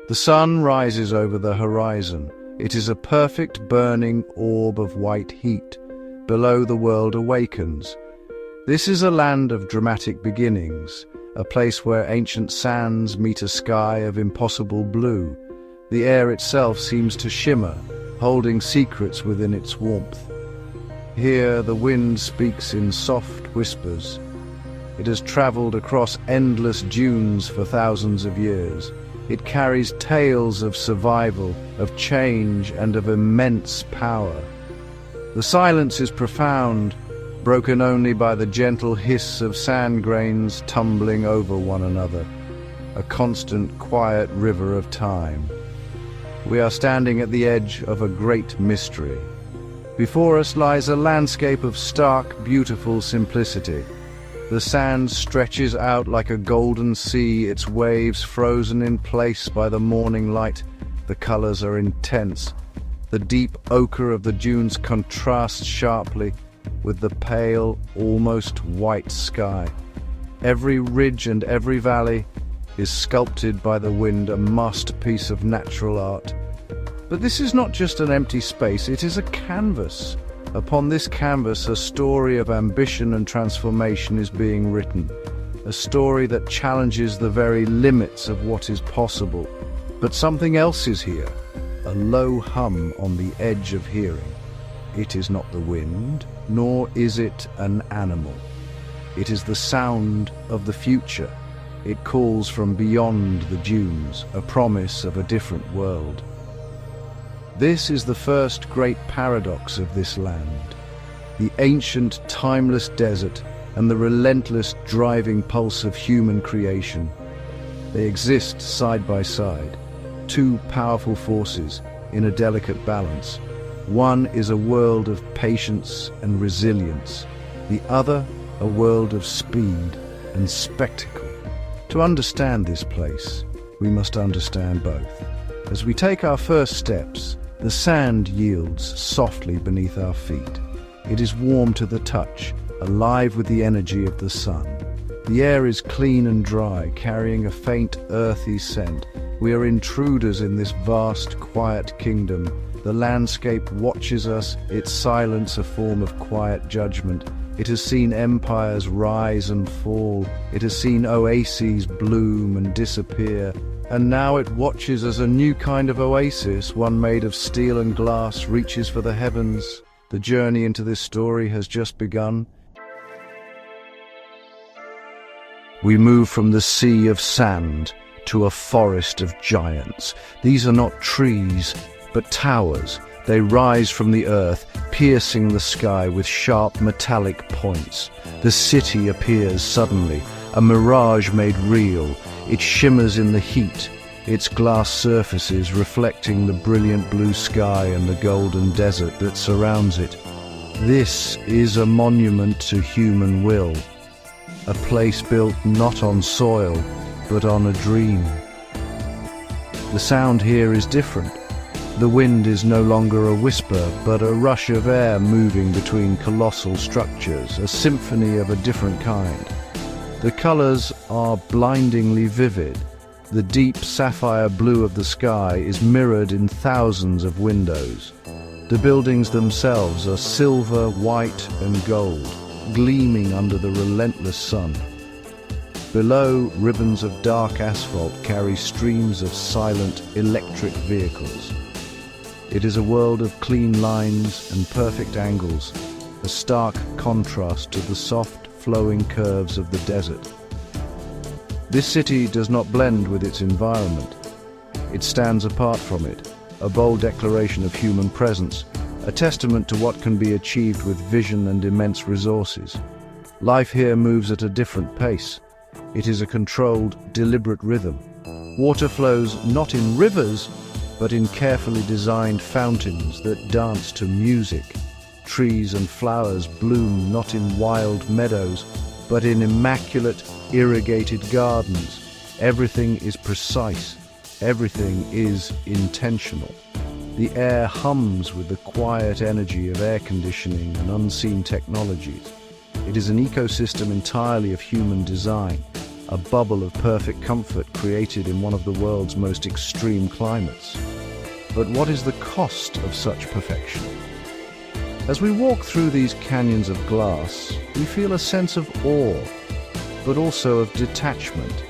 The sun rises over the horizon. It is a perfect burning orb of white heat. Below, the world awakens. This is a land of dramatic beginnings, a place where ancient sands meet a sky of impossible blue. The air itself seems to shimmer, holding secrets within its warmth. Here, the wind speaks in soft whispers. It has traveled across endless dunes for thousands of years. It carries tales of survival, of change, and of immense power. The silence is profound, broken only by the gentle hiss of sand grains tumbling over one another, a constant, quiet river of time. We are standing at the edge of a great mystery. Before us lies a landscape of stark, beautiful simplicity. The sand stretches out like a golden sea, its waves frozen in place by the morning light. The colors are intense. The deep ochre of the dunes contrasts sharply with the pale, almost white sky. Every ridge and every valley is sculpted by the wind, a masterpiece of natural art. But this is not just an empty space, it is a canvas. Upon this canvas, a story of ambition and transformation is being written, a story that challenges the very limits of what is possible. But something else is here, a low hum on the edge of hearing. It is not the wind, nor is it an animal. It is the sound of the future. It calls from beyond the dunes, a promise of a different world. This is the first great paradox of this land. The ancient, timeless desert and the relentless driving pulse of human creation. They exist side by side, two powerful forces in a delicate balance. One is a world of patience and resilience, the other a world of speed and spectacle. To understand this place, we must understand both. As we take our first steps, the sand yields softly beneath our feet. It is warm to the touch, alive with the energy of the sun. The air is clean and dry, carrying a faint, earthy scent. We are intruders in this vast, quiet kingdom. The landscape watches us, its silence a form of quiet judgment. It has seen empires rise and fall. It has seen oases bloom and disappear. And now it watches as a new kind of oasis, one made of steel and glass, reaches for the heavens. The journey into this story has just begun. We move from the sea of sand to a forest of giants. These are not trees, but towers. They rise from the earth, piercing the sky with sharp metallic points. The city appears suddenly, a mirage made real. It shimmers in the heat, its glass surfaces reflecting the brilliant blue sky and the golden desert that surrounds it. This is a monument to human will, a place built not on soil, but on a dream. The sound here is different. The wind is no longer a whisper, but a rush of air moving between colossal structures, a symphony of a different kind. The colors are blindingly vivid. The deep sapphire blue of the sky is mirrored in thousands of windows. The buildings themselves are silver, white, and gold, gleaming under the relentless sun. Below, ribbons of dark asphalt carry streams of silent electric vehicles. It is a world of clean lines and perfect angles, a stark contrast to the soft, flowing curves of the desert. This city does not blend with its environment. It stands apart from it, a bold declaration of human presence, a testament to what can be achieved with vision and immense resources. Life here moves at a different pace. It is a controlled, deliberate rhythm. Water flows not in rivers, but in carefully designed fountains that dance to music. Trees and flowers bloom not in wild meadows, but in immaculate, irrigated gardens. Everything is precise. Everything is intentional. The air hums with the quiet energy of air conditioning and unseen technologies. It is an ecosystem entirely of human design, a bubble of perfect comfort created in one of the world's most extreme climates. But what is the cost of such perfection? As we walk through these canyons of glass, we feel a sense of awe, but also of detachment.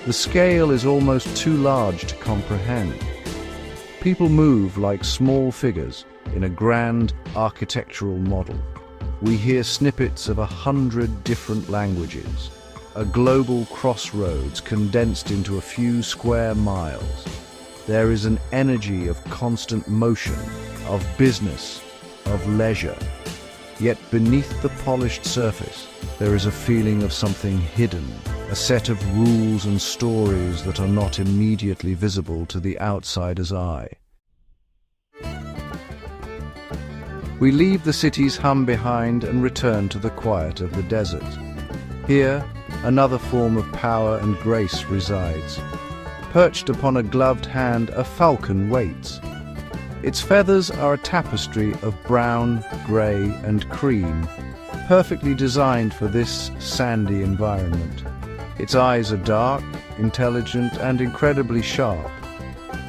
The scale is almost too large to comprehend. People move like small figures in a grand architectural model. We hear snippets of 100 different languages, a global crossroads condensed into a few square miles. There is an energy of constant motion, of business, of leisure. Yet beneath the polished surface, there is a feeling of something hidden, a set of rules and stories that are not immediately visible to the outsider's eye. We leave the city's hum behind and return to the quiet of the desert. Here, another form of power and grace resides. Perched upon a gloved hand, a falcon waits. Its feathers are a tapestry of brown, grey and cream, perfectly designed for this sandy environment. Its eyes are dark, intelligent and incredibly sharp.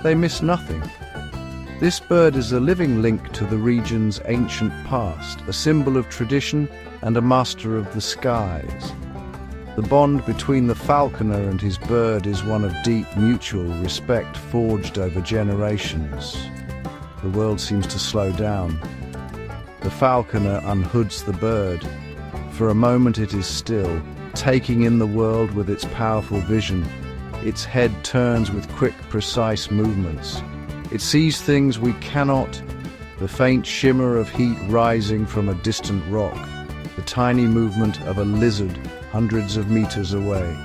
They miss nothing. This bird is a living link to the region's ancient past, a symbol of tradition and a master of the skies. The bond between the falconer and his bird is one of deep mutual respect forged over generations. The world seems to slow down. The falconer unhoods the bird. For a moment it is still, taking in the world with its powerful vision. Its head turns with quick, precise movements. It sees things we cannot, the faint shimmer of heat rising from a distant rock, the tiny movement of a lizard hundreds of meters away.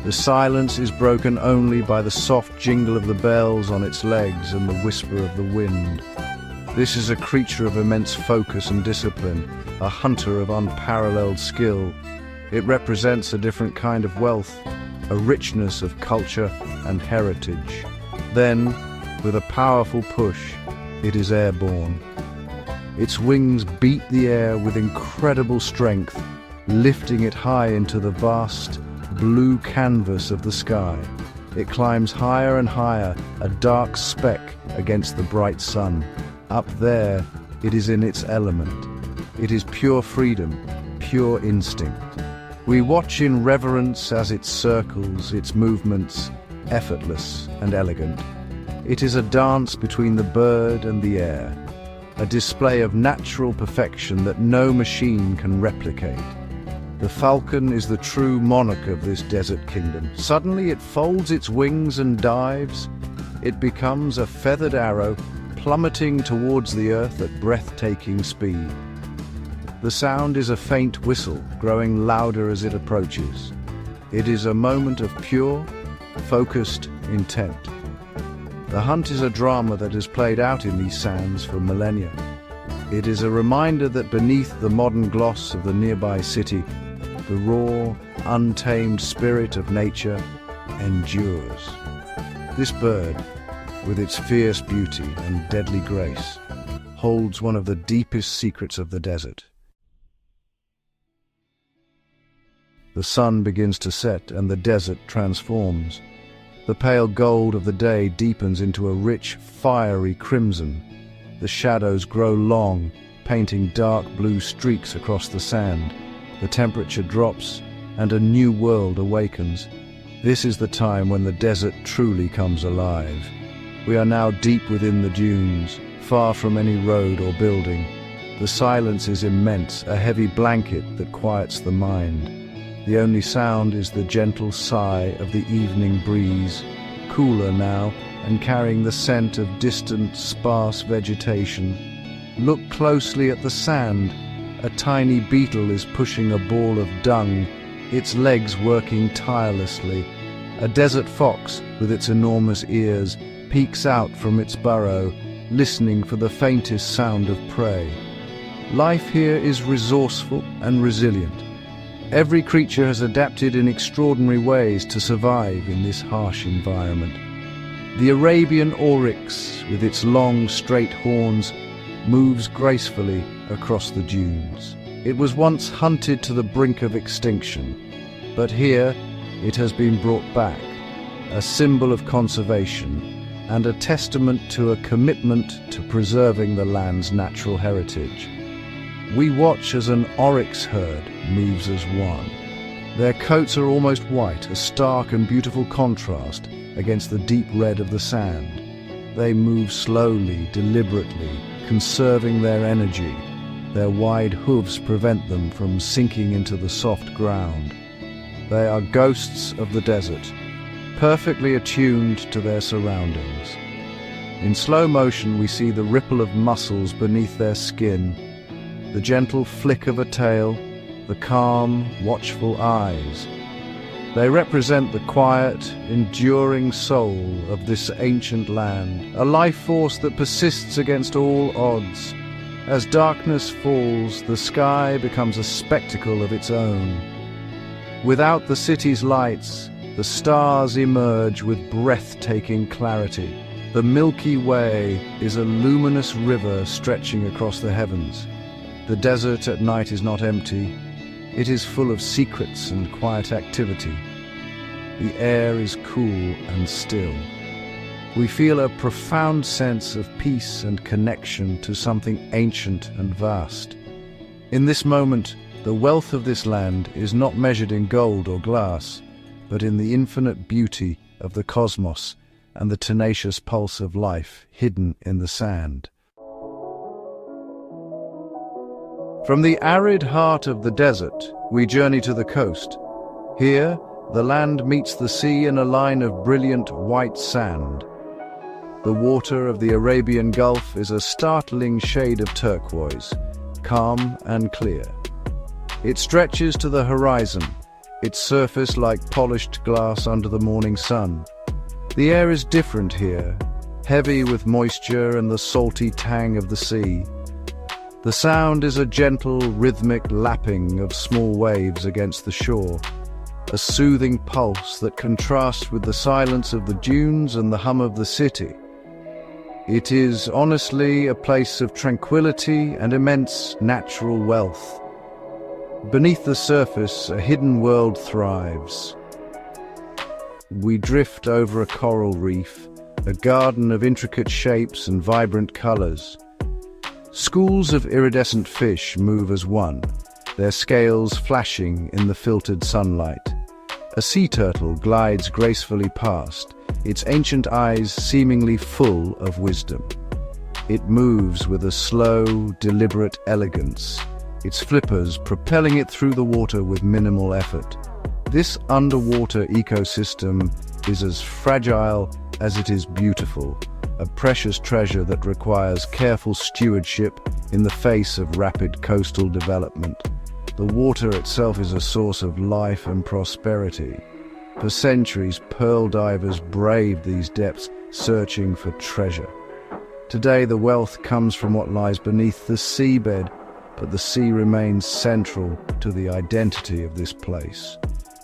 The silence is broken only by the soft jingle of the bells on its legs and the whisper of the wind. This is a creature of immense focus and discipline, a hunter of unparalleled skill. It represents a different kind of wealth, a richness of culture and heritage. Then, with a powerful push, it is airborne. Its wings beat the air with incredible strength, lifting it high into the vast, blue canvas of the sky. It climbs higher and higher, a dark speck against the bright sun. Up there, it is in its element. It is pure freedom, pure instinct. We watch in reverence as it circles, its movements effortless and elegant. It is a dance between the bird and the air, a display of natural perfection that no machine can replicate. The falcon is the true monarch of this desert kingdom. Suddenly it folds its wings and dives. It becomes a feathered arrow, plummeting towards the earth at breathtaking speed. The sound is a faint whistle, growing louder as it approaches. It is a moment of pure, focused intent. The hunt is a drama that has played out in these sands for millennia. It is a reminder that beneath the modern gloss of the nearby city, the raw, untamed spirit of nature endures. This bird, with its fierce beauty and deadly grace, holds one of the deepest secrets of the desert. The sun begins to set and the desert transforms. The pale gold of the day deepens into a rich, fiery crimson. The shadows grow long, painting dark blue streaks across the sand. The temperature drops, and a new world awakens. This is the time when the desert truly comes alive. We are now deep within the dunes, far from any road or building. The silence is immense, a heavy blanket that quiets the mind. The only sound is the gentle sigh of the evening breeze, cooler now and carrying the scent of distant, sparse vegetation. Look closely at the sand. A tiny beetle is pushing a ball of dung, its legs working tirelessly. A desert fox, with its enormous ears, peeks out from its burrow, listening for the faintest sound of prey. Life here is resourceful and resilient. Every creature has adapted in extraordinary ways to survive in this harsh environment. The Arabian oryx, with its long, straight horns, moves gracefully across the dunes. It was once hunted to the brink of extinction. But here, it has been brought back, a symbol of conservation and a testament to a commitment to preserving the land's natural heritage. We watch as an oryx herd moves as one. Their coats are almost white, a stark and beautiful contrast against the deep red of the sand. They move slowly, deliberately, conserving their energy. Their wide hooves prevent them from sinking into the soft ground. They are ghosts of the desert, perfectly attuned to their surroundings. In slow motion, we see the ripple of muscles beneath their skin, the gentle flick of a tail, the calm, watchful eyes. They represent the quiet, enduring soul of this ancient land, a life force that persists against all odds. As darkness falls, the sky becomes a spectacle of its own. Without the city's lights, the stars emerge with breathtaking clarity. The Milky Way is a luminous river stretching across the heavens. The desert at night is not empty. It is full of secrets and quiet activity. The air is cool and still. We feel a profound sense of peace and connection to something ancient and vast. In this moment, the wealth of this land is not measured in gold or glass, but in the infinite beauty of the cosmos and the tenacious pulse of life hidden in the sand. From the arid heart of the desert, we journey to the coast. Here, the land meets the sea in a line of brilliant white sand. The water of the Arabian Gulf is a startling shade of turquoise, calm and clear. It stretches to the horizon, its surface like polished glass under the morning sun. The air is different here, heavy with moisture and the salty tang of the sea. The sound is a gentle, rhythmic lapping of small waves against the shore, a soothing pulse that contrasts with the silence of the dunes and the hum of the city. It is honestly a place of tranquility and immense natural wealth. Beneath the surface, a hidden world thrives. We drift over a coral reef, a garden of intricate shapes and vibrant colors. Schools of iridescent fish move as one, their scales flashing in the filtered sunlight. A sea turtle glides gracefully past, its ancient eyes seemingly full of wisdom. It moves with a slow, deliberate elegance, its flippers propelling it through the water with minimal effort. This underwater ecosystem is as fragile as it is beautiful, a precious treasure that requires careful stewardship in the face of rapid coastal development. The water itself is a source of life and prosperity. For centuries, pearl divers braved these depths, searching for treasure. Today, the wealth comes from what lies beneath the seabed, but the sea remains central to the identity of this place.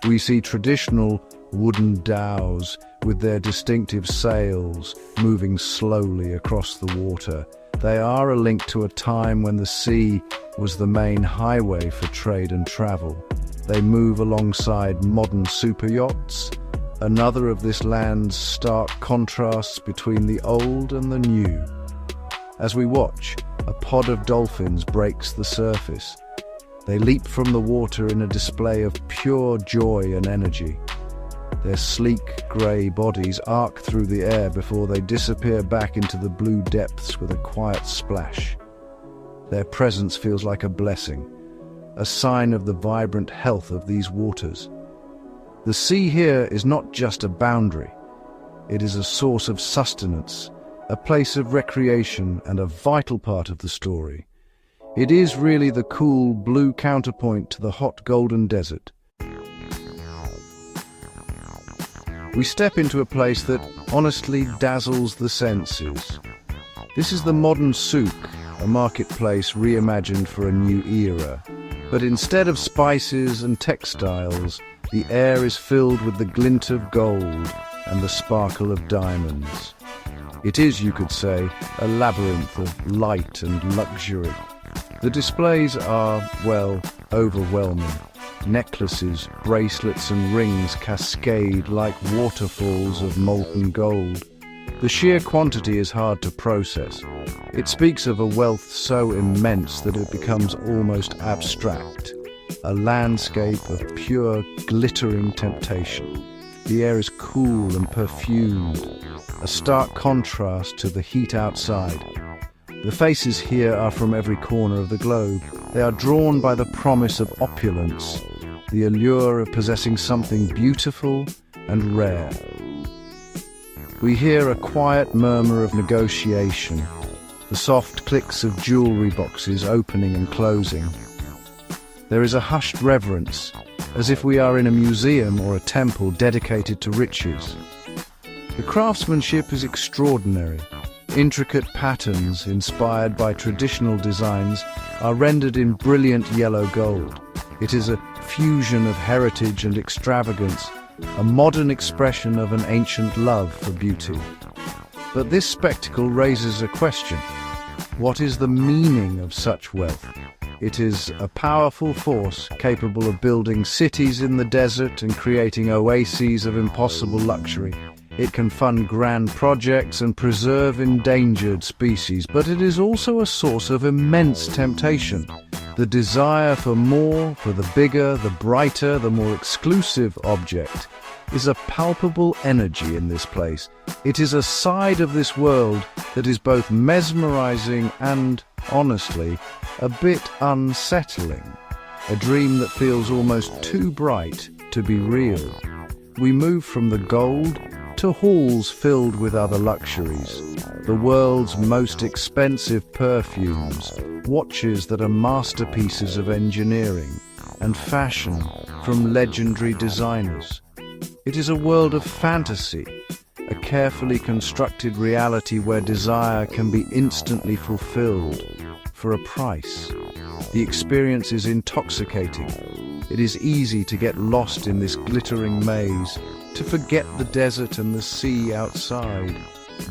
We see traditional wooden dhows with their distinctive sails moving slowly across the water. They are a link to a time when the sea was the main highway for trade and travel. They move alongside modern superyachts, another of this land's stark contrasts between the old and the new. As we watch, a pod of dolphins breaks the surface. They leap from the water in a display of pure joy and energy. Their sleek grey bodies arc through the air before they disappear back into the blue depths with a quiet splash. Their presence feels like a blessing, a sign of the vibrant health of these waters. The sea here is not just a boundary. It is a source of sustenance, a place of recreation and a vital part of the story. It is really the cool blue counterpoint to the hot golden desert. We step into a place that honestly dazzles the senses. This is the modern souk, a marketplace reimagined for a new era. But instead of spices and textiles, the air is filled with the glint of gold and the sparkle of diamonds. It is, you could say, a labyrinth of light and luxury. The displays are, well, overwhelming. Necklaces, bracelets and rings cascade like waterfalls of molten gold. The sheer quantity is hard to process. It speaks of a wealth so immense that it becomes almost abstract, a landscape of pure, glittering temptation. The air is cool and perfumed, a stark contrast to the heat outside. The faces here are from every corner of the globe. They are drawn by the promise of opulence, the allure of possessing something beautiful and rare. We hear a quiet murmur of negotiation, the soft clicks of jewelry boxes opening and closing. There is a hushed reverence, as if we are in a museum or a temple dedicated to riches. The craftsmanship is extraordinary. Intricate patterns, inspired by traditional designs, are rendered in brilliant yellow gold. It is a fusion of heritage and extravagance, a modern expression of an ancient love for beauty. But this spectacle raises a question. What is the meaning of such wealth? It is a powerful force capable of building cities in the desert and creating oases of impossible luxury. It can fund grand projects and preserve endangered species, but it is also a source of immense temptation. The desire for more, for the bigger, the brighter, the more exclusive object, is a palpable energy in this place. It is a side of this world that is both mesmerizing and, honestly, a bit unsettling. A dream that feels almost too bright to be real. We move from the gold to halls filled with other luxuries, the world's most expensive perfumes, watches that are masterpieces of engineering, and fashion from legendary designers. It is a world of fantasy, a carefully constructed reality where desire can be instantly fulfilled for a price. The experience is intoxicating. It is easy to get lost in this glittering maze, to forget the desert and the sea outside.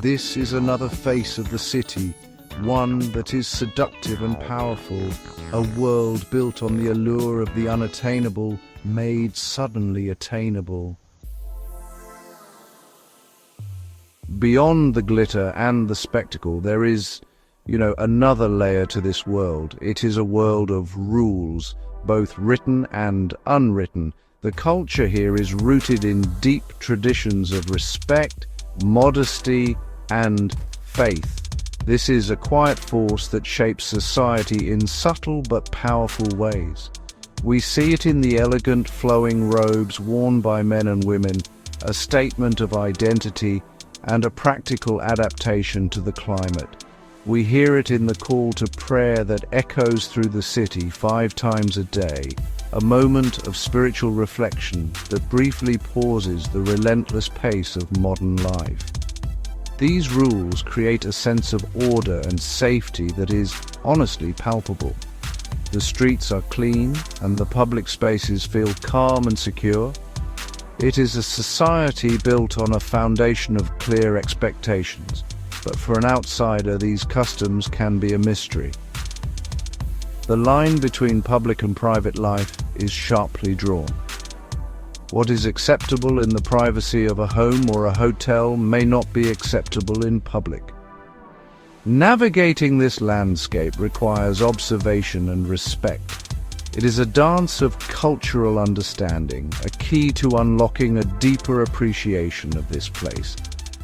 This is another face of the city, one that is seductive and powerful, a world built on the allure of the unattainable, made suddenly attainable. Beyond the glitter and the spectacle, there is, another layer to this world. It is a world of rules, both written and unwritten. The culture here is rooted in deep traditions of respect, modesty, and faith. This is a quiet force that shapes society in subtle but powerful ways. We see it in the elegant flowing robes worn by men and women, a statement of identity and a practical adaptation to the climate. We hear it in the call to prayer that echoes through the city 5 times a day, a moment of spiritual reflection that briefly pauses the relentless pace of modern life. These rules create a sense of order and safety that is honestly palpable. The streets are clean and the public spaces feel calm and secure. It is a society built on a foundation of clear expectations, but for an outsider these customs can be a mystery. The line between public and private life is sharply drawn. What is acceptable in the privacy of a home or a hotel may not be acceptable in public. Navigating this landscape requires observation and respect. It is a dance of cultural understanding, a key to unlocking a deeper appreciation of this place.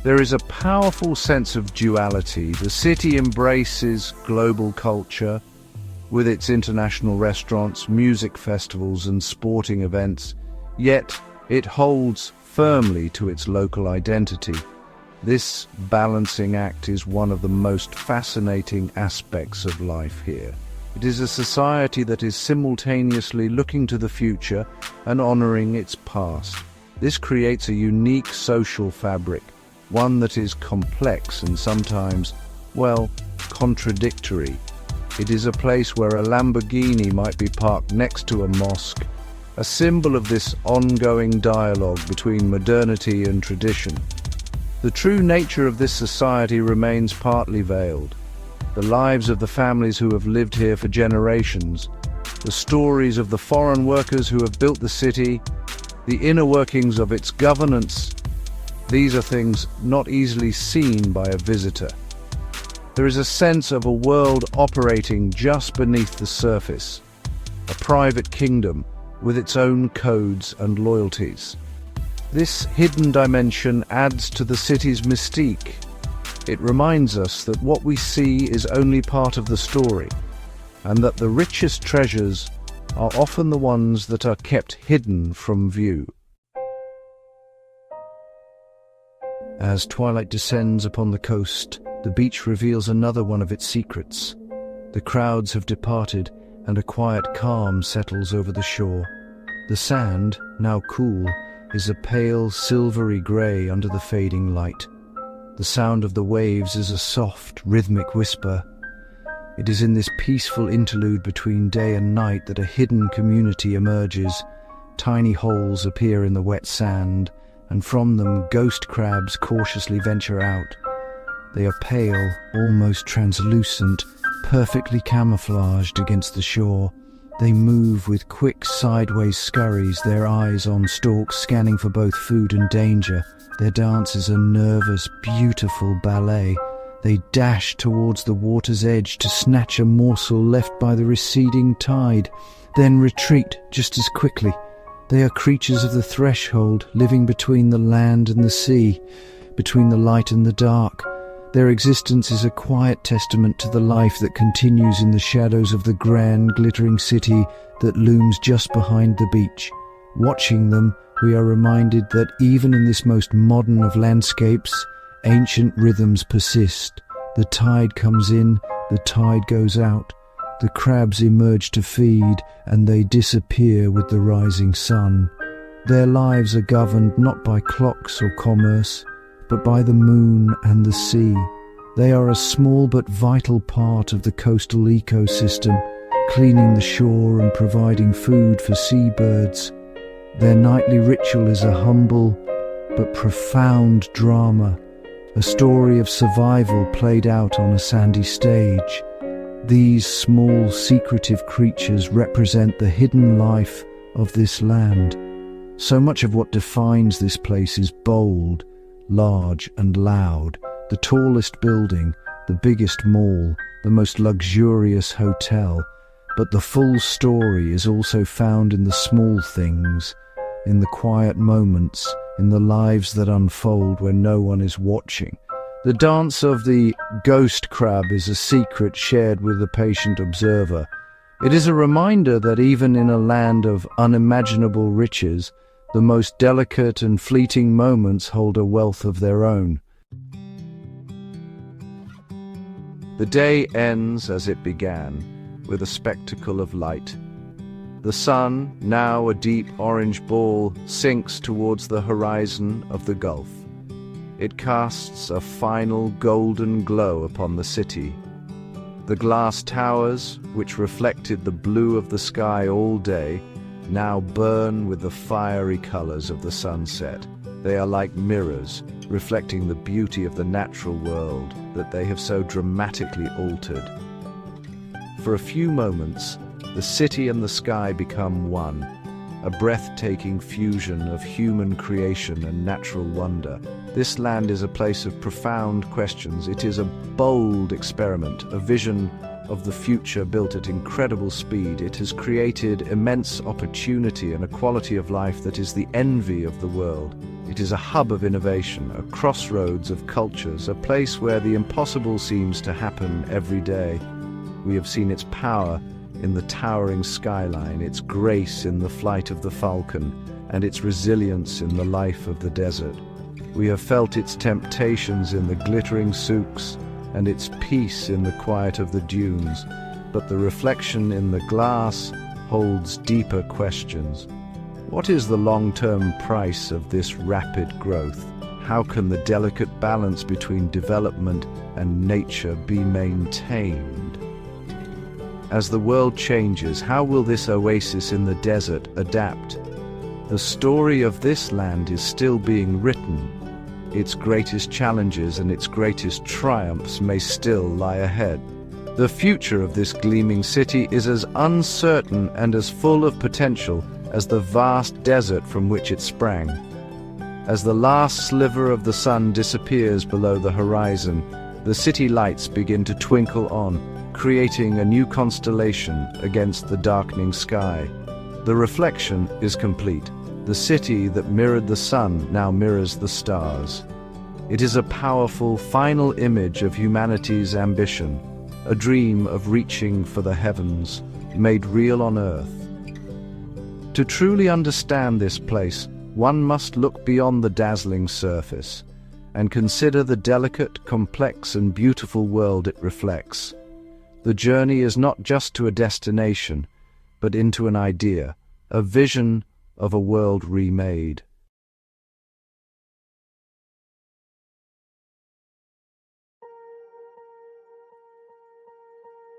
There is a powerful sense of duality. The city embraces global culture, with its international restaurants, music festivals, and sporting events, yet it holds firmly to its local identity. This balancing act is one of the most fascinating aspects of life here. It is a society that is simultaneously looking to the future and honoring its past. This creates a unique social fabric, one that is complex and sometimes, contradictory. It is a place where a Lamborghini might be parked next to a mosque, a symbol of this ongoing dialogue between modernity and tradition. The true nature of this society remains partly veiled. The lives of the families who have lived here for generations, the stories of the foreign workers who have built the city, the inner workings of its governance. These are things not easily seen by a visitor. There is a sense of a world operating just beneath the surface, a private kingdom with its own codes and loyalties. This hidden dimension adds to the city's mystique. It reminds us that what we see is only part of the story, and that the richest treasures are often the ones that are kept hidden from view. As twilight descends upon the coast, the beach reveals another one of its secrets. The crowds have departed, and a quiet calm settles over the shore. The sand, now cool, is a pale silvery grey under the fading light. The sound of the waves is a soft, rhythmic whisper. It is in this peaceful interlude between day and night that a hidden community emerges. Tiny holes appear in the wet sand, and from them ghost crabs cautiously venture out. They are pale, almost translucent, perfectly camouflaged against the shore. They move with quick sideways scurries, their eyes on stalks scanning for both food and danger. Their dance is a nervous, beautiful ballet. They dash towards the water's edge to snatch a morsel left by the receding tide, then retreat just as quickly. They are creatures of the threshold, living between the land and the sea, between the light and the dark. Their existence is a quiet testament to the life that continues in the shadows of the grand, glittering city that looms just behind the beach. Watching them, we are reminded that even in this most modern of landscapes, ancient rhythms persist. The tide comes in, the tide goes out. The crabs emerge to feed, and they disappear with the rising sun. Their lives are governed not by clocks or commerce, but by the moon and the sea. They are a small but vital part of the coastal ecosystem, cleaning the shore and providing food for seabirds. Their nightly ritual is a humble but profound drama, a story of survival played out on a sandy stage. These small, secretive creatures represent the hidden life of this land. So much of what defines this place is bold, large and loud. The tallest building, the biggest mall, the most luxurious hotel. But the full story is also found in the small things, in the quiet moments, in the lives that unfold when no one is watching. The dance of the ghost crab is a secret shared with the patient observer. It is a reminder that even in a land of unimaginable riches, the most delicate and fleeting moments hold a wealth of their own. The day ends as it began, with a spectacle of light. The sun, now a deep orange ball, sinks towards the horizon of the Gulf. It casts a final golden glow upon the city. The glass towers, which reflected the blue of the sky all day, now burn with the fiery colors of the sunset. They are like mirrors, reflecting the beauty of the natural world that they have so dramatically altered. For a few moments, the city and the sky become one, a breathtaking fusion of human creation and natural wonder. This land is a place of profound questions. It is a bold experiment, a vision of the future built at incredible speed. It has created immense opportunity and a quality of life that is the envy of the world. It is a hub of innovation, a crossroads of cultures, a place where the impossible seems to happen every day. We have seen its power in the towering skyline, its grace in the flight of the falcon, and its resilience in the life of the desert. We have felt its temptations in the glittering souks, and its peace in the quiet of the dunes. But the reflection in the glass holds deeper questions. What is the long-term price of this rapid growth? How can the delicate balance between development and nature be maintained? As the world changes, how will this oasis in the desert adapt? The story of this land is still being written. Its greatest challenges and its greatest triumphs may still lie ahead. The future of this gleaming city is as uncertain and as full of potential as the vast desert from which it sprang. As the last sliver of the sun disappears below the horizon, the city lights begin to twinkle on, creating a new constellation against the darkening sky. The reflection is complete. The city that mirrored the sun now mirrors the stars. It is a powerful, final image of humanity's ambition, a dream of reaching for the heavens, made real on earth. To truly understand this place, one must look beyond the dazzling surface and consider the delicate, complex, and beautiful world it reflects. The journey is not just to a destination, but into an idea, a vision of a world remade.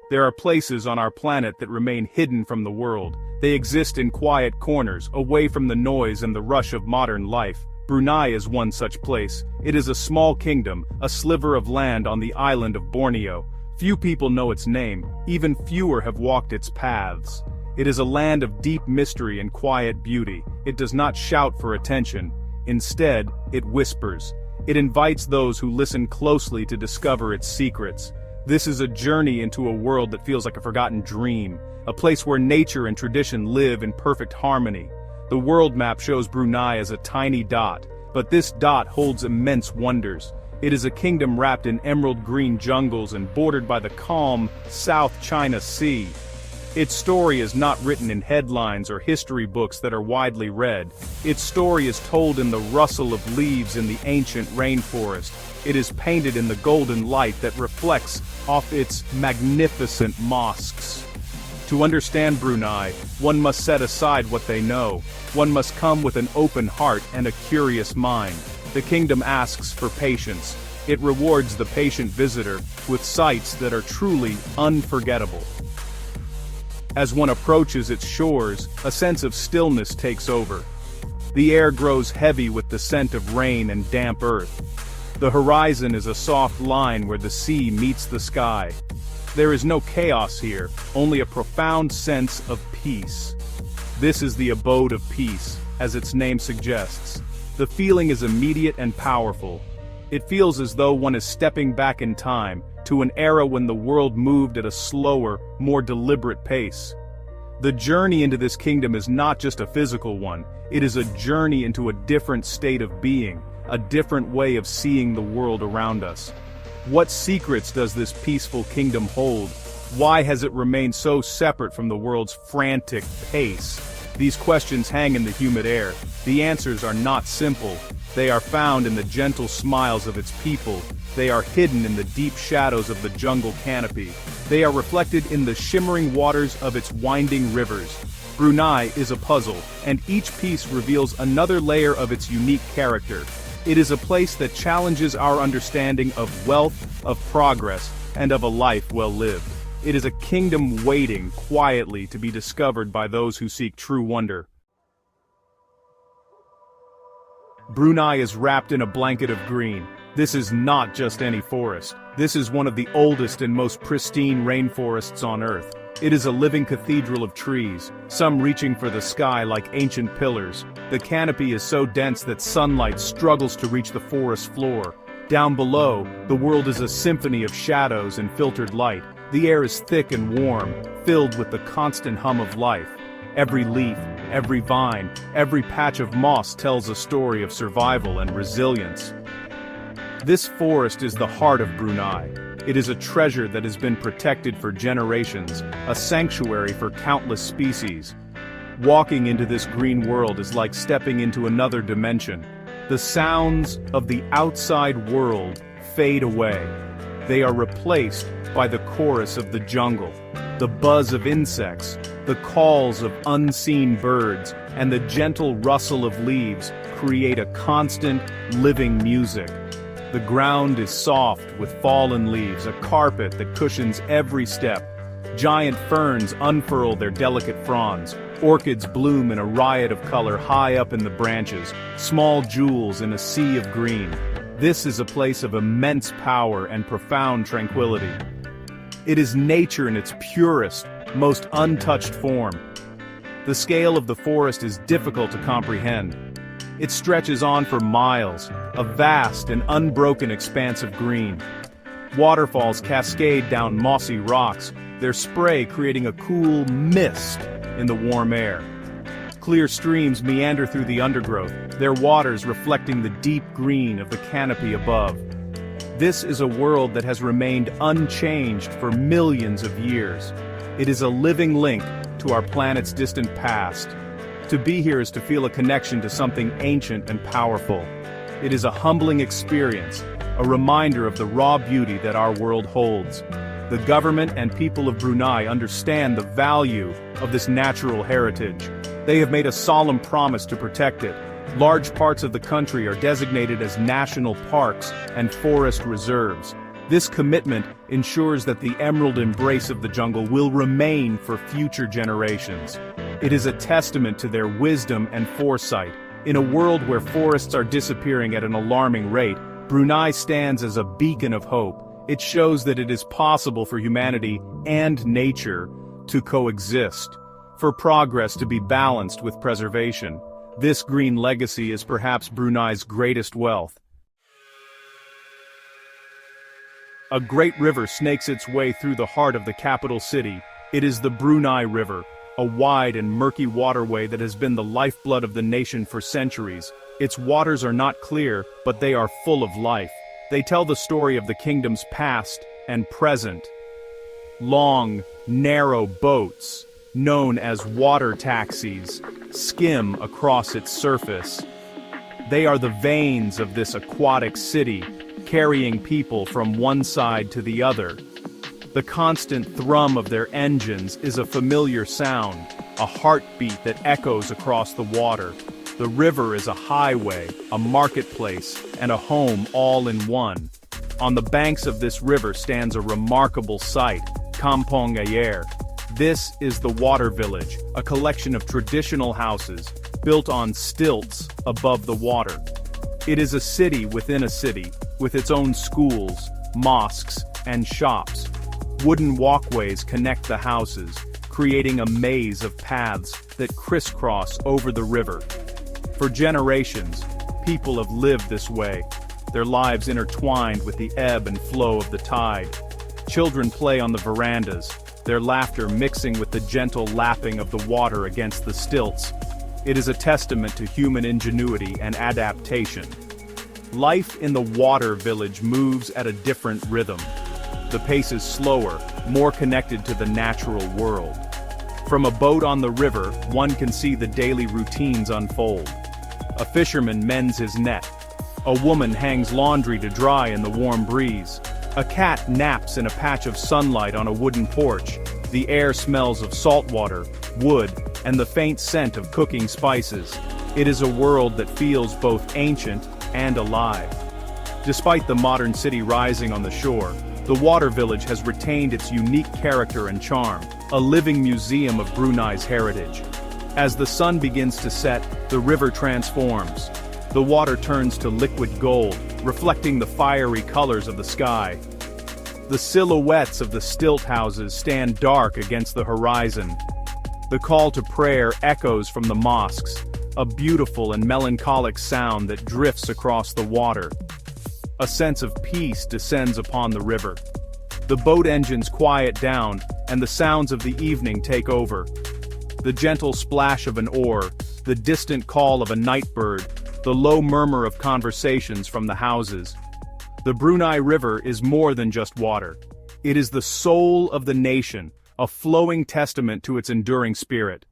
There are places on our planet that remain hidden from the world. They exist in quiet corners, away from the noise and the rush of modern life. Brunei is one such place. It is a small kingdom, a sliver of land on the island of Borneo. Few people know its name, even fewer have walked its paths. It is a land of deep mystery and quiet beauty. It does not shout for attention. Instead, it whispers. It invites those who listen closely to discover its secrets. This is a journey into a world that feels like a forgotten dream, a place where nature and tradition live in perfect harmony. The world map shows Brunei as a tiny dot, but this dot holds immense wonders. It is a kingdom wrapped in emerald green jungles and bordered by the calm South China Sea. Its story is not written in headlines or history books that are widely read. Its story is told in the rustle of leaves in the ancient rainforest. It is painted in the golden light that reflects off its magnificent mosques. To understand Brunei, one must set aside what they know. One must come with an open heart and a curious mind. The kingdom asks for patience. It rewards the patient visitor with sights that are truly unforgettable. As one approaches its shores, a sense of stillness takes over. The air grows heavy with the scent of rain and damp earth. The horizon is a soft line where the sea meets the sky. There is no chaos here, only a profound sense of peace. This is the abode of peace, as its name suggests. The feeling is immediate and powerful. It feels as though one is stepping back in time, to an era when the world moved at a slower, more deliberate pace. The journey into this kingdom is not just a physical one, it is a journey into a different state of being, a different way of seeing the world around us. What secrets does this peaceful kingdom hold? Why has it remained so separate from the world's frantic pace? These questions hang in the humid air. The answers are not simple. They are found in the gentle smiles of its people. They are hidden in the deep shadows of the jungle canopy. They are reflected in the shimmering waters of its winding rivers. Brunei is a puzzle, and each piece reveals another layer of its unique character. It is a place that challenges our understanding of wealth, of progress, and of a life well lived. It is a kingdom waiting quietly to be discovered by those who seek true wonder. Brunei is wrapped in a blanket of green. This is not just any forest. This is one of the oldest and most pristine rainforests on Earth. It is a living cathedral of trees, some reaching for the sky like ancient pillars. The canopy is so dense that sunlight struggles to reach the forest floor. Down below, the world is a symphony of shadows and filtered light. The air is thick and warm, filled with the constant hum of life. Every leaf, every vine, every patch of moss tells a story of survival and resilience. This forest is the heart of Brunei. It is a treasure that has been protected for generations, a sanctuary for countless species. Walking into this green world is like stepping into another dimension. The sounds of the outside world fade away. They are replaced by the chorus of the jungle, the buzz of insects, the calls of unseen birds, and the gentle rustle of leaves create a constant, living music. The ground is soft with fallen leaves, a carpet that cushions every step. Giant ferns unfurl their delicate fronds. Orchids bloom in a riot of color high up in the branches, small jewels in a sea of green. This is a place of immense power and profound tranquility. It is nature in its purest, most untouched form. The scale of the forest is difficult to comprehend. It stretches on for miles, a vast and unbroken expanse of green. Waterfalls cascade down mossy rocks, their spray creating a cool mist in the warm air. Clear streams meander through the undergrowth, their waters reflecting the deep green of the canopy above. This is a world that has remained unchanged for millions of years. It is a living link to our planet's distant past. To be here is to feel a connection to something ancient and powerful. It is a humbling experience, a reminder of the raw beauty that our world holds. The government and people of Brunei understand the value of this natural heritage. They have made a solemn promise to protect it. Large parts of the country are designated as national parks and forest reserves. This commitment ensures that the emerald embrace of the jungle will remain for future generations. It is a testament to their wisdom and foresight. In a world where forests are disappearing at an alarming rate, Brunei stands as a beacon of hope. It shows that it is possible for humanity and nature to coexist, for progress to be balanced with preservation. This green legacy is perhaps Brunei's greatest wealth. A great river snakes its way through the heart of the capital city. It is the Brunei River, a wide and murky waterway that has been the lifeblood of the nation for centuries. Its waters are not clear, but they are full of life. They tell the story of the kingdom's past and present. Long, narrow boats, known as water taxis, skim across its surface. They are the veins of this aquatic city, carrying people from one side to the other. The constant thrum of their engines is a familiar sound, a heartbeat that echoes across the water. The river is a highway, a marketplace, and a home all in one. On the banks of this river stands a remarkable site, Kampong Ayer. This is the Water Village, a collection of traditional houses, built on stilts above the water. It is a city within a city, with its own schools, mosques, and shops. Wooden walkways connect the houses, creating a maze of paths that crisscross over the river. For generations, people have lived this way, their lives intertwined with the ebb and flow of the tide. Children play on the verandas, their laughter mixing with the gentle lapping of the water against the stilts. It is a testament to human ingenuity and adaptation. Life in the water village moves at a different rhythm. The pace is slower, more connected to the natural world. From a boat on the river, one can see the daily routines unfold. A fisherman mends his net. A woman hangs laundry to dry in the warm breeze. A cat naps in a patch of sunlight on a wooden porch. The air smells of salt water, wood, and the faint scent of cooking spices. It is a world that feels both ancient and alive. Despite the modern city rising on the shore, the water village has retained its unique character and charm, a living museum of Brunei's heritage. As the sun begins to set, the river transforms. The water turns to liquid gold, reflecting the fiery colors of the sky. The silhouettes of the stilt houses stand dark against the horizon. The call to prayer echoes from the mosques, a beautiful and melancholic sound that drifts across the water. A sense of peace descends upon the river. The boat engines quiet down, and the sounds of the evening take over. The gentle splash of an oar, the distant call of a night bird, the low murmur of conversations from the houses. The Brunei River is more than just water. It is the soul of the nation, a flowing testament to its enduring spirit.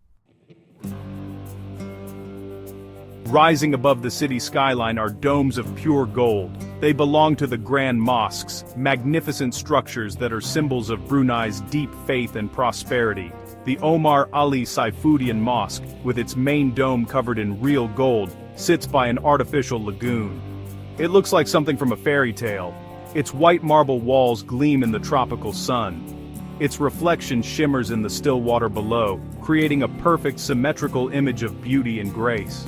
Rising above the city skyline are domes of pure gold. They belong to the grand mosques, magnificent structures that are symbols of Brunei's deep faith and prosperity. The Omar Ali Saifuddin Mosque, with its main dome covered in real gold, sits by an artificial lagoon. It looks like something from a fairy tale. Its white marble walls gleam in the tropical sun. Its reflection shimmers in the still water below, creating a perfect symmetrical image of beauty and grace.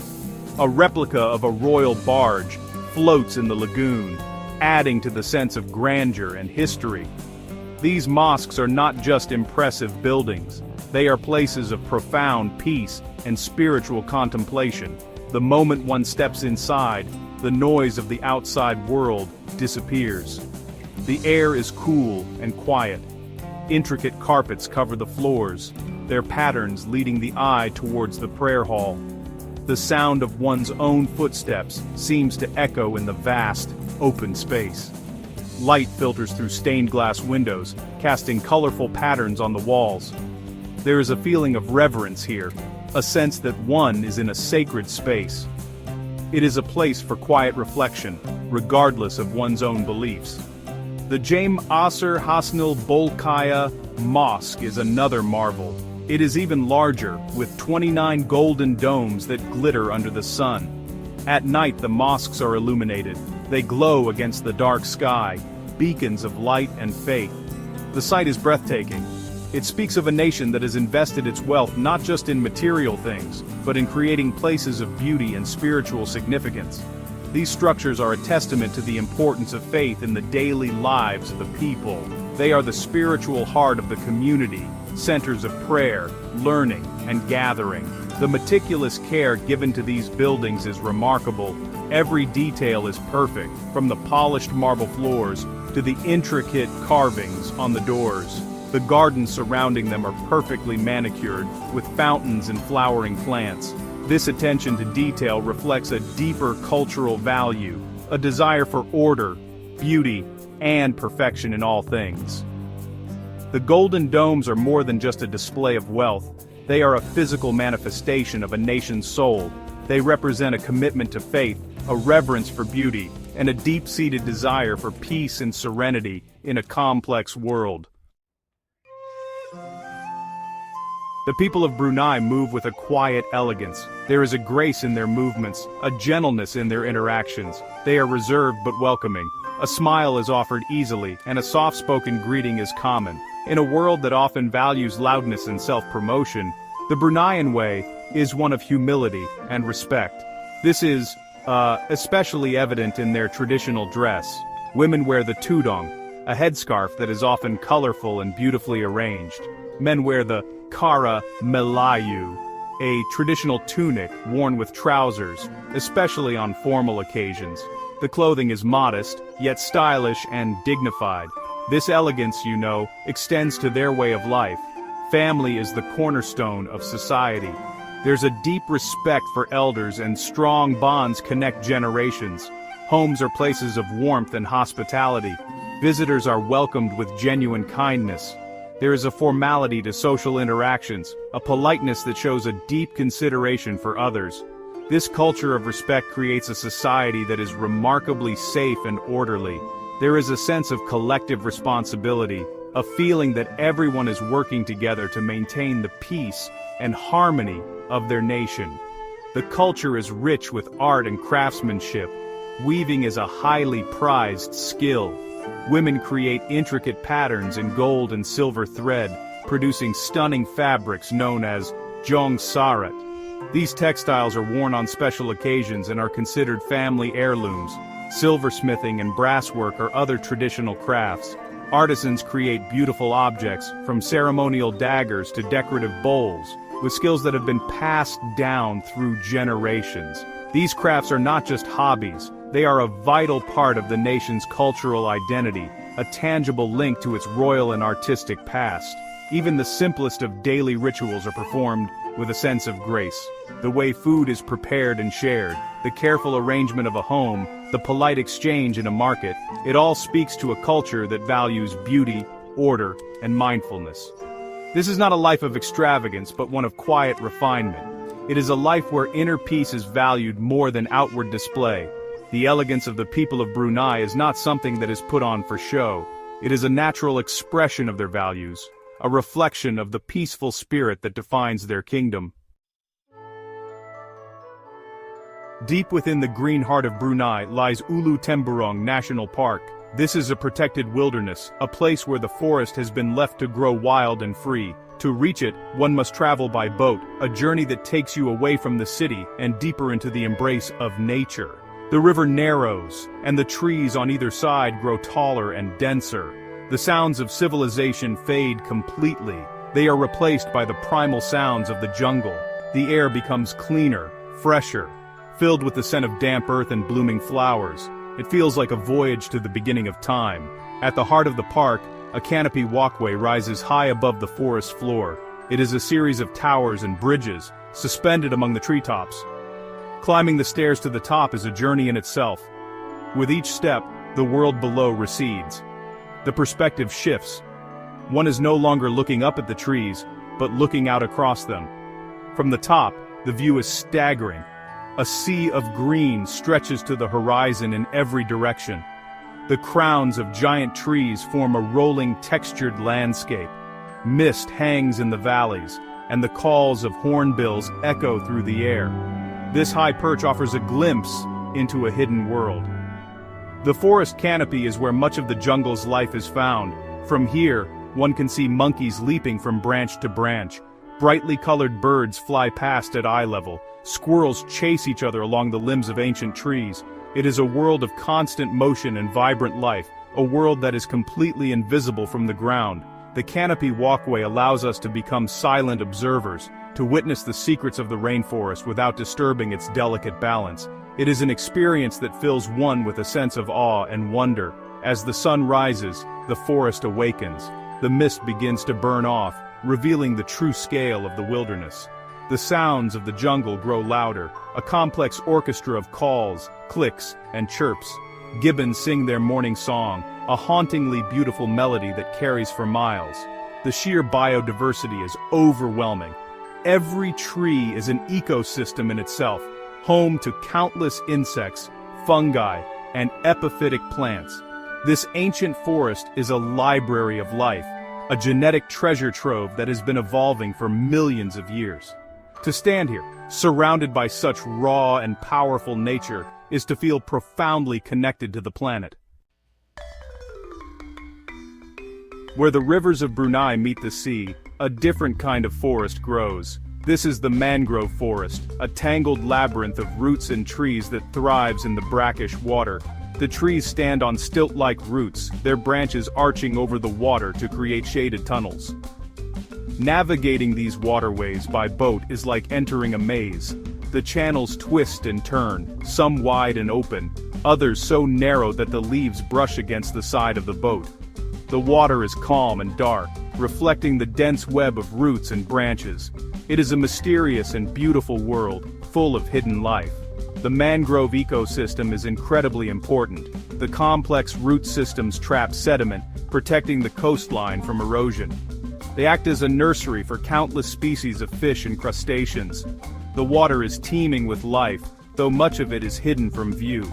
A replica of a royal barge floats in the lagoon, adding to the sense of grandeur and history. These mosques are not just impressive buildings. They are places of profound peace and spiritual contemplation. The moment one steps inside, the noise of the outside world disappears. The air is cool and quiet. Intricate carpets cover the floors, their patterns leading the eye towards the prayer hall. The sound of one's own footsteps seems to echo in the vast, open space. Light filters through stained glass windows, casting colorful patterns on the walls. There is a feeling of reverence here, a sense that one is in a sacred space. It is a place for quiet reflection, regardless of one's own beliefs. The Jame Asr Hasnul Bolkiah Mosque is another marvel. It is even larger, with 29 golden domes that glitter under the sun. At night the mosques are illuminated. They glow against the dark sky, beacons of light and faith. The sight is breathtaking. It speaks of a nation that has invested its wealth not just in material things, but in creating places of beauty and spiritual significance. These structures are a testament to the importance of faith in the daily lives of the people. They are the spiritual heart of the community, centers of prayer, learning, and gathering. The meticulous care given to these buildings is remarkable. Every detail is perfect, from the polished marble floors to the intricate carvings on the doors. The gardens surrounding them are perfectly manicured, with fountains and flowering plants. This attention to detail reflects a deeper cultural value, a desire for order, beauty, and perfection in all things. The golden domes are more than just a display of wealth. They are a physical manifestation of a nation's soul. They represent a commitment to faith, a reverence for beauty, and a deep-seated desire for peace and serenity in a complex world. The people of Brunei move with a quiet elegance. There is a grace in their movements, a gentleness in their interactions. They are reserved but welcoming. A smile is offered easily, and a soft-spoken greeting is common. In a world that often values loudness and self-promotion, the Bruneian way is one of humility and respect. This is especially evident in their traditional dress. Women wear the tudong, a headscarf that is often colorful and beautifully arranged. Men wear the Kara Melayu, a traditional tunic worn with trousers, especially on formal occasions. The clothing is modest, yet stylish and dignified. This elegance, extends to their way of life. Family is the cornerstone of society. There's a deep respect for elders and strong bonds connect generations. Homes are places of warmth and hospitality. Visitors are welcomed with genuine kindness. There is a formality to social interactions, a politeness that shows a deep consideration for others. This culture of respect creates a society that is remarkably safe and orderly. There is a sense of collective responsibility, a feeling that everyone is working together to maintain the peace and harmony of their nation. The culture is rich with art and craftsmanship. Weaving is a highly prized skill. Women create intricate patterns in gold and silver thread, producing stunning fabrics known as jong sarat. These textiles are worn on special occasions and are considered family heirlooms. Silversmithing and brasswork are other traditional crafts. Artisans create beautiful objects, from ceremonial daggers to decorative bowls, with skills that have been passed down through generations. These crafts are not just hobbies. They are a vital part of the nation's cultural identity, a tangible link to its royal and artistic past. Even the simplest of daily rituals are performed with a sense of grace. The way food is prepared and shared, the careful arrangement of a home, the polite exchange in a market, it all speaks to a culture that values beauty, order, and mindfulness. This is not a life of extravagance, but one of quiet refinement. It is a life where inner peace is valued more than outward display. The elegance of the people of Brunei is not something that is put on for show. It is a natural expression of their values, a reflection of the peaceful spirit that defines their kingdom. Deep within the green heart of Brunei lies Ulu Temburong National Park. This is a protected wilderness, a place where the forest has been left to grow wild and free. To reach it, one must travel by boat, a journey that takes you away from the city and deeper into the embrace of nature. The river narrows, and the trees on either side grow taller and denser. The sounds of civilization fade completely. They are replaced by the primal sounds of the jungle. The air becomes cleaner, fresher, filled with the scent of damp earth and blooming flowers. It feels like a voyage to the beginning of time. At the heart of the park, a canopy walkway rises high above the forest floor. It is a series of towers and bridges, suspended among the treetops. Climbing the stairs to the top is a journey in itself. With each step, the world below recedes. The perspective shifts. One is no longer looking up at the trees, but looking out across them. From the top, the view is staggering. A sea of green stretches to the horizon in every direction. The crowns of giant trees form a rolling, textured landscape. Mist hangs in the valleys, and the calls of hornbills echo through the air. This high perch offers a glimpse into a hidden world. The forest canopy is where much of the jungle's life is found. From here, one can see monkeys leaping from branch to branch. Brightly colored birds fly past at eye level. Squirrels chase each other along the limbs of ancient trees. It is a world of constant motion and vibrant life, a world that is completely invisible from the ground. The canopy walkway allows us to become silent observers, to witness the secrets of the rainforest without disturbing its delicate balance. It is an experience that fills one with a sense of awe and wonder. As the sun rises, the forest awakens. The mist begins to burn off, revealing the true scale of the wilderness. The sounds of the jungle grow louder, a complex orchestra of calls, clicks, and chirps. Gibbons sing their morning song, a hauntingly beautiful melody that carries for miles. The sheer biodiversity is overwhelming. Every tree is an ecosystem in itself, home to countless insects, fungi, and epiphytic plants. This ancient forest is a library of life, a genetic treasure trove that has been evolving for millions of years. To stand here, surrounded by such raw and powerful nature, is to feel profoundly connected to the planet. Where the rivers of Brunei meet the sea, a different kind of forest grows. This is the mangrove forest, a tangled labyrinth of roots and trees that thrives in the brackish water. The trees stand on stilt-like roots, their branches arching over the water to create shaded tunnels. Navigating these waterways by boat is like entering a maze. The channels twist and turn, some wide and open, others so narrow that the leaves brush against the side of the boat. The water is calm and dark, reflecting the dense web of roots and branches. It is a mysterious and beautiful world, full of hidden life. The mangrove ecosystem is incredibly important. The complex root systems trap sediment, protecting the coastline from erosion. They act as a nursery for countless species of fish and crustaceans. The water is teeming with life, though much of it is hidden from view.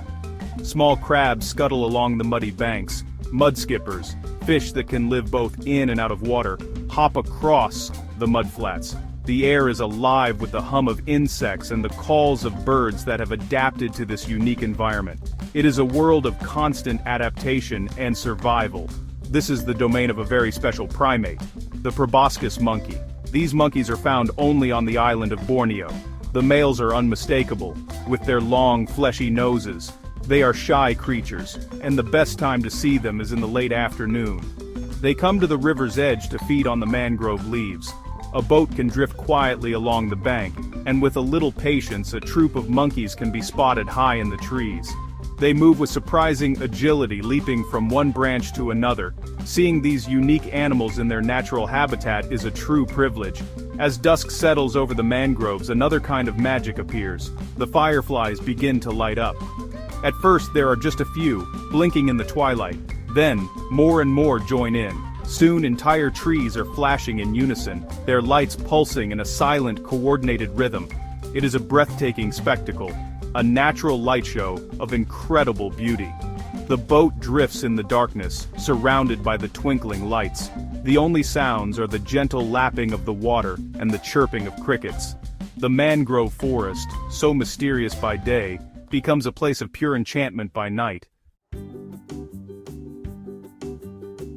Small crabs scuttle along the muddy banks. Mudskippers, fish that can live both in and out of water, hop across the mudflats. The air is alive with the hum of insects and the calls of birds that have adapted to this unique environment. It is a world of constant adaptation and survival. This is the domain of a very special primate, the proboscis monkey. These monkeys are found only on the island of Borneo. The males are unmistakable, with their long, fleshy noses. They are shy creatures, and the best time to see them is in the late afternoon. They come to the river's edge to feed on the mangrove leaves. A boat can drift quietly along the bank, and with a little patience, a troop of monkeys can be spotted high in the trees. They move with surprising agility, leaping from one branch to another. Seeing these unique animals in their natural habitat is a true privilege. As dusk settles over the mangroves, another kind of magic appears. The fireflies begin to light up. At first, there are just a few, blinking in the twilight. Then, more and more join in. Soon entire trees are flashing in unison, their lights pulsing in a silent, coordinated rhythm. It is a breathtaking spectacle, a natural light show of incredible beauty. The boat drifts in the darkness, surrounded by the twinkling lights. The only sounds are the gentle lapping of the water and the chirping of crickets. The mangrove forest, so mysterious by day, becomes a place of pure enchantment by night.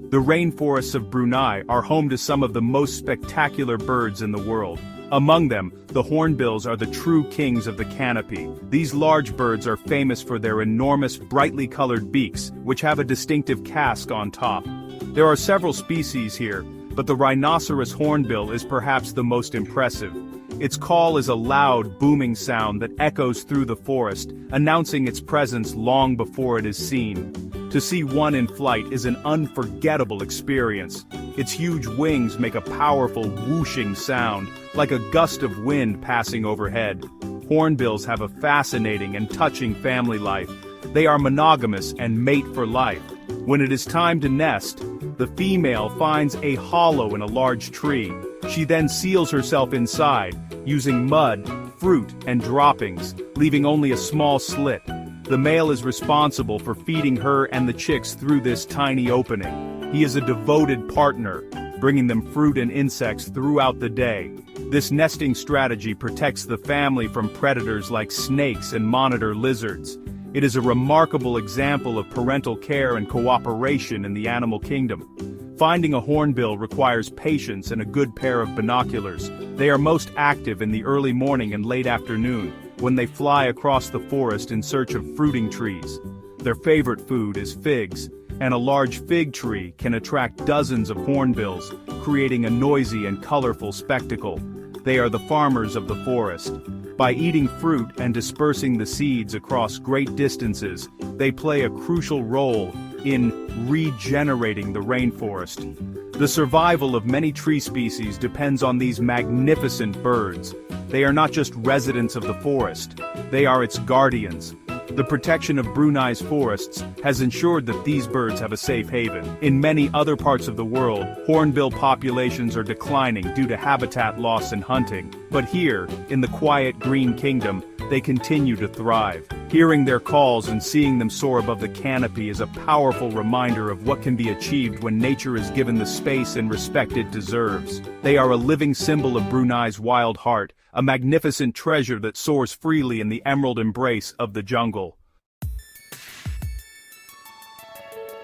The rainforests of Brunei are home to some of the most spectacular birds in the world. Among them, the hornbills are the true kings of the canopy. These large birds are famous for their enormous, brightly colored beaks, which have a distinctive casque on top. There are several species here, but the rhinoceros hornbill is perhaps the most impressive. Its call is a loud, booming sound that echoes through the forest, announcing its presence long before it is seen. To see one in flight is an unforgettable experience. Its huge wings make a powerful whooshing sound, like a gust of wind passing overhead. Hornbills have a fascinating and touching family life. They are monogamous and mate for life. When it is time to nest, the female finds a hollow in a large tree. She then seals herself inside, using mud, fruit, and droppings, leaving only a small slit. The male is responsible for feeding her and the chicks through this tiny opening. He is a devoted partner, bringing them fruit and insects throughout the day. This nesting strategy protects the family from predators like snakes and monitor lizards. It is a remarkable example of parental care and cooperation in the animal kingdom. Finding a hornbill requires patience and a good pair of binoculars. They are most active in the early morning and late afternoon, when they fly across the forest in search of fruiting trees. Their favorite food is figs, and a large fig tree can attract dozens of hornbills, creating a noisy and colorful spectacle. They are the farmers of the forest. By eating fruit and dispersing the seeds across great distances, they play a crucial role in regenerating the rainforest. The survival of many tree species depends on these magnificent birds. They are not just residents of the forest, they are its guardians. The protection of Brunei's forests has ensured that these birds have a safe haven. In many other parts of the world, hornbill populations are declining due to habitat loss and hunting. But here, in the quiet green kingdom, they continue to thrive. Hearing their calls and seeing them soar above the canopy is a powerful reminder of what can be achieved when nature is given the space and respect it deserves. They are a living symbol of Brunei's wild heart, a magnificent treasure that soars freely in the emerald embrace of the jungle.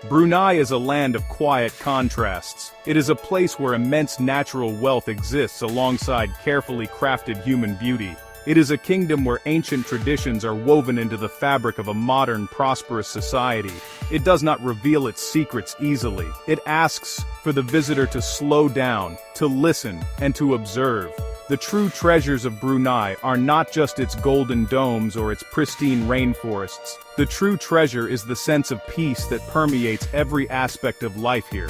Brunei is a land of quiet contrasts. It is a place where immense natural wealth exists alongside carefully crafted human beauty. It is a kingdom where ancient traditions are woven into the fabric of a modern, prosperous society. It does not reveal its secrets easily. It asks for the visitor to slow down, to listen, and to observe. The true treasures of Brunei are not just its golden domes or its pristine rainforests. The true treasure is the sense of peace that permeates every aspect of life here.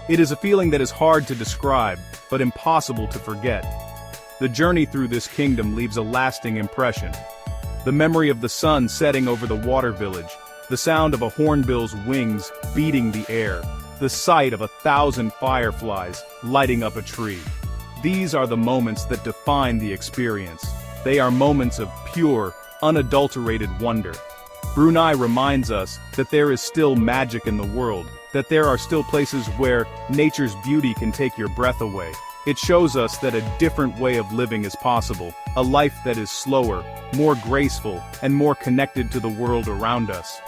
It is a feeling that is hard to describe, but impossible to forget. The journey through this kingdom leaves a lasting impression. The memory of the sun setting over the water village, the sound of a hornbill's wings beating the air, the sight of 1,000 fireflies lighting up a tree. These are the moments that define the experience. They are moments of pure, unadulterated wonder. Brunei reminds us that there is still magic in the world, that there are still places where nature's beauty can take your breath away. It shows us that a different way of living is possible, a life that is slower, more graceful, and more connected to the world around us.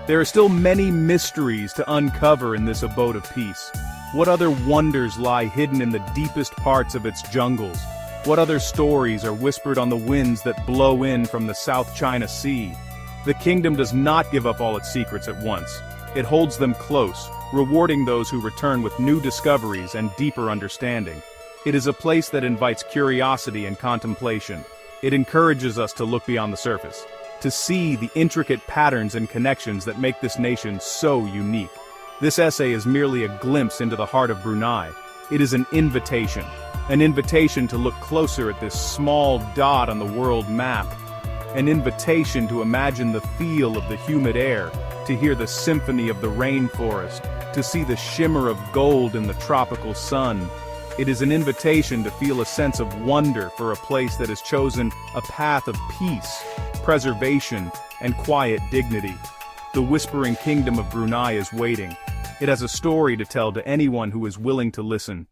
There are still many mysteries to uncover in this abode of peace. What other wonders lie hidden in the deepest parts of its jungles? What other stories are whispered on the winds that blow in from the South China Sea? The kingdom does not give up all its secrets at once. It holds them close, rewarding those who return with new discoveries and deeper understanding. It is a place that invites curiosity and contemplation. It encourages us to look beyond the surface, to see the intricate patterns and connections that make this nation so unique. This essay is merely a glimpse into the heart of Brunei. It is an invitation to look closer at this small dot on the world map, an invitation to imagine the feel of the humid air, to hear the symphony of the rainforest, to see the shimmer of gold in the tropical sun. It is an invitation to feel a sense of wonder for a place that has chosen a path of peace, preservation, and quiet dignity. The whispering kingdom of Brunei is waiting. It has a story to tell to anyone who is willing to listen.